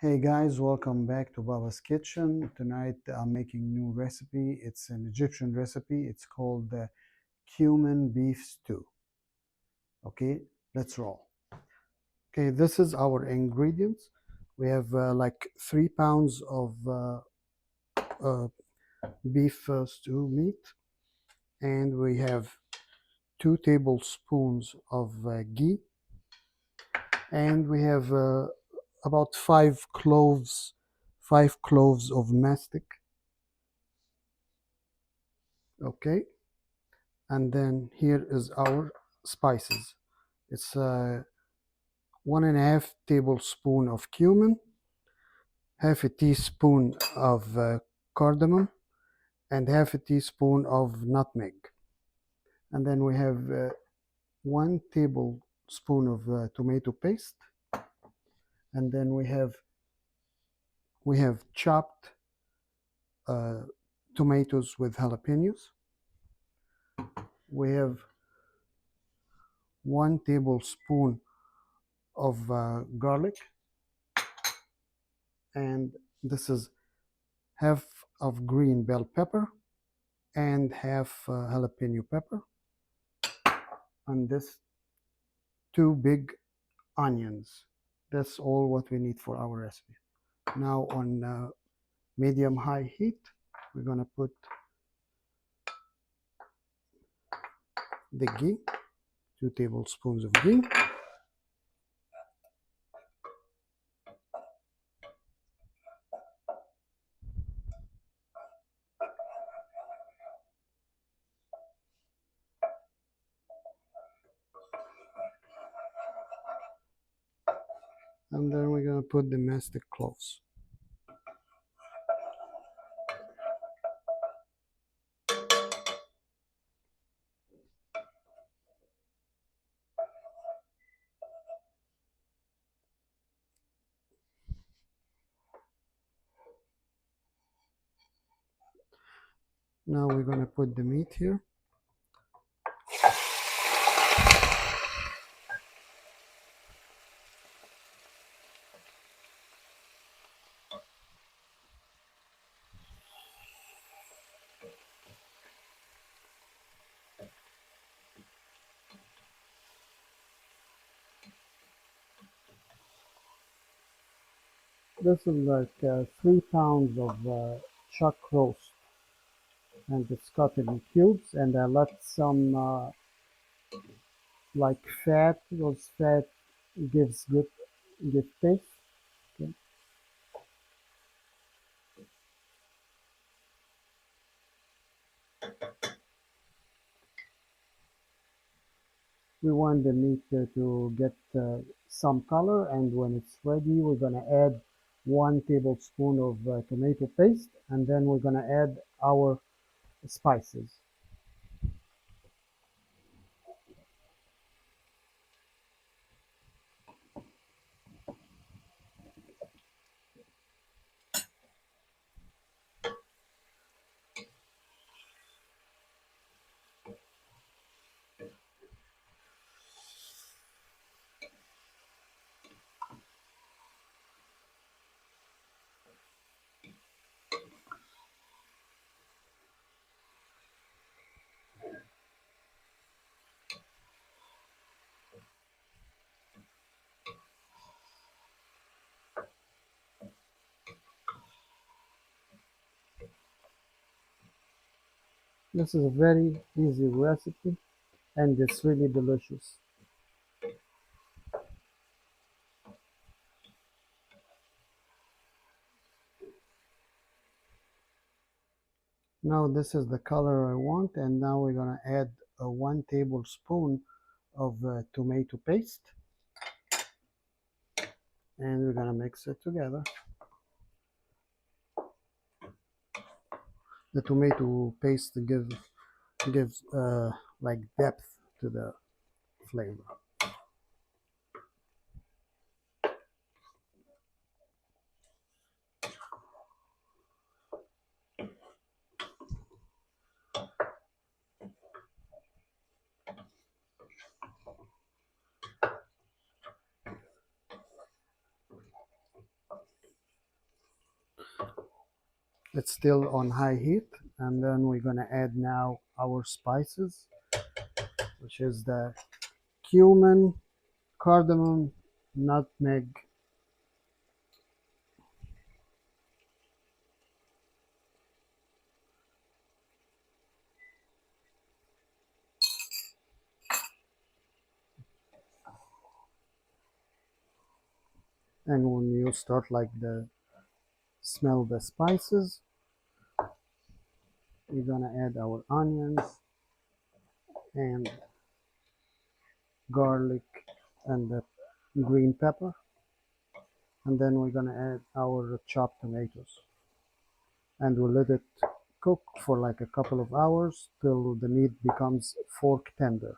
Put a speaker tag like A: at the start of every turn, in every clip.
A: Hey guys, welcome back to Baba's Kitchen. Tonight I'm making new recipe. It's an Egyptian recipe. It's called the cumin beef stew. Okay, let's roll. Okay, this is our ingredients. We have like 3 pounds of uh, beef stew meat, and we have 2 tablespoons of ghee, and we have about 5 cloves of mastic. Okay, and then here is our spices. It's 1.5 tablespoon of cumin, half a teaspoon of cardamom, and half a teaspoon of nutmeg. And then we have 1 tablespoon of tomato paste, and then we have chopped uh, tomatoes with jalapenos. We have 1 tablespoon of garlic, and this is half of green bell pepper and half jalapeno pepper, and this 2 big onions. That's all what we need for our recipe. Now on medium high heat, we're gonna put the ghee, 2 tablespoons of ghee. And then we're gonna put the mastic cloves. Now we're gonna put the meat here. This is like 3 pounds of chuck roast, and it's cut in cubes, and I left some like fat, because fat gives good taste. Okay. We want the meat to get some color, and when it's ready, we're gonna add 1 tablespoon of tomato paste, and then we're gonna add our spices. This is a very easy recipe, and it's really delicious. Now this is the color I want, and now we're gonna add 1 tablespoon of tomato paste, and we're gonna mix it together. The tomato paste gives like depth to the flavor. It's still on high heat, and then we're gonna add now our spices, which is the cumin, cardamom, nutmeg, and when you start like the smell the spices, we're gonna add our onions and garlic and the green pepper, and then we're gonna add our chopped tomatoes, and we'll let it cook for like a couple of hours till the meat becomes fork tender.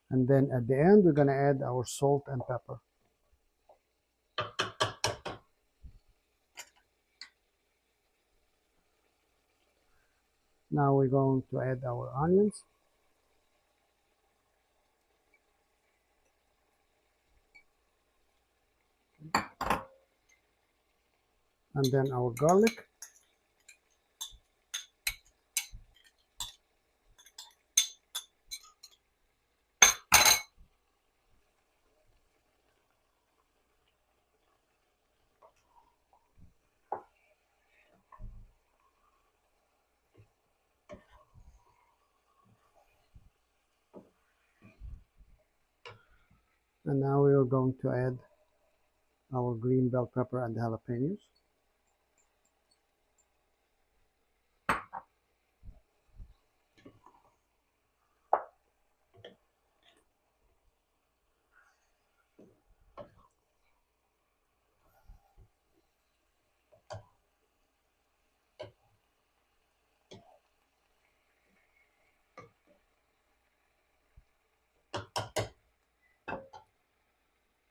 A: And then at the end, we're gonna add our salt and pepper. Now we're going to add our onions. And then our garlic. And now we are going to add our green bell pepper and jalapenos.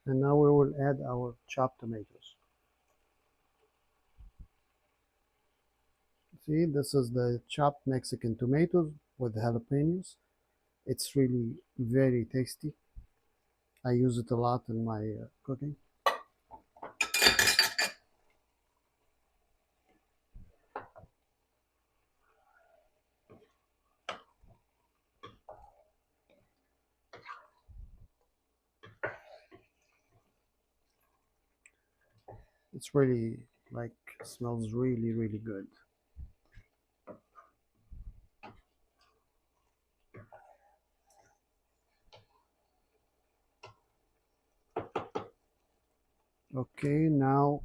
A: And now we will add our chopped tomatoes. See, this is the chopped Mexican tomatoes with jalapenos. It's really very tasty. I use it a lot in my cooking. It's really like smells really, really good. Okay, now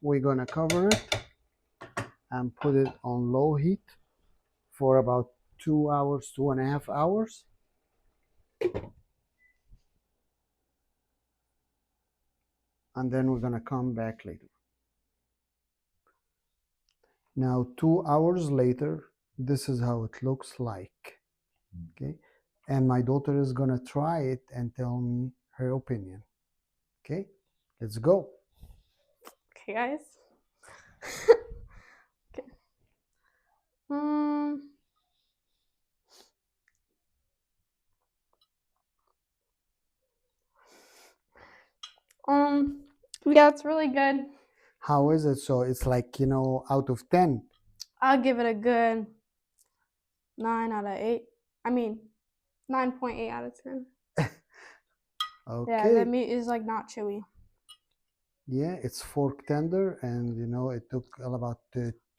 A: we're gonna cover it and put it on low heat for about 2 hours, 2.5 hours. And then we're gonna come back later. Now 2 hours later, this is how it looks like. Okay, and my daughter is gonna try it and tell me her opinion. Okay, let's go.
B: Okay, guys. Okay. Yeah, it's really good.
A: How is it? So it's like, out of 10.
B: I'll give it a good 9 out of 8. I mean, 9.8 out of 10. Yeah, the
A: Okay.
B: meat is like not chewy.
A: Yeah, it's fork tender, and it took about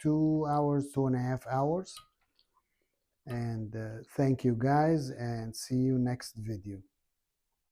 A: 2 hours, 2.5 hours. And thank you guys, and see you next video.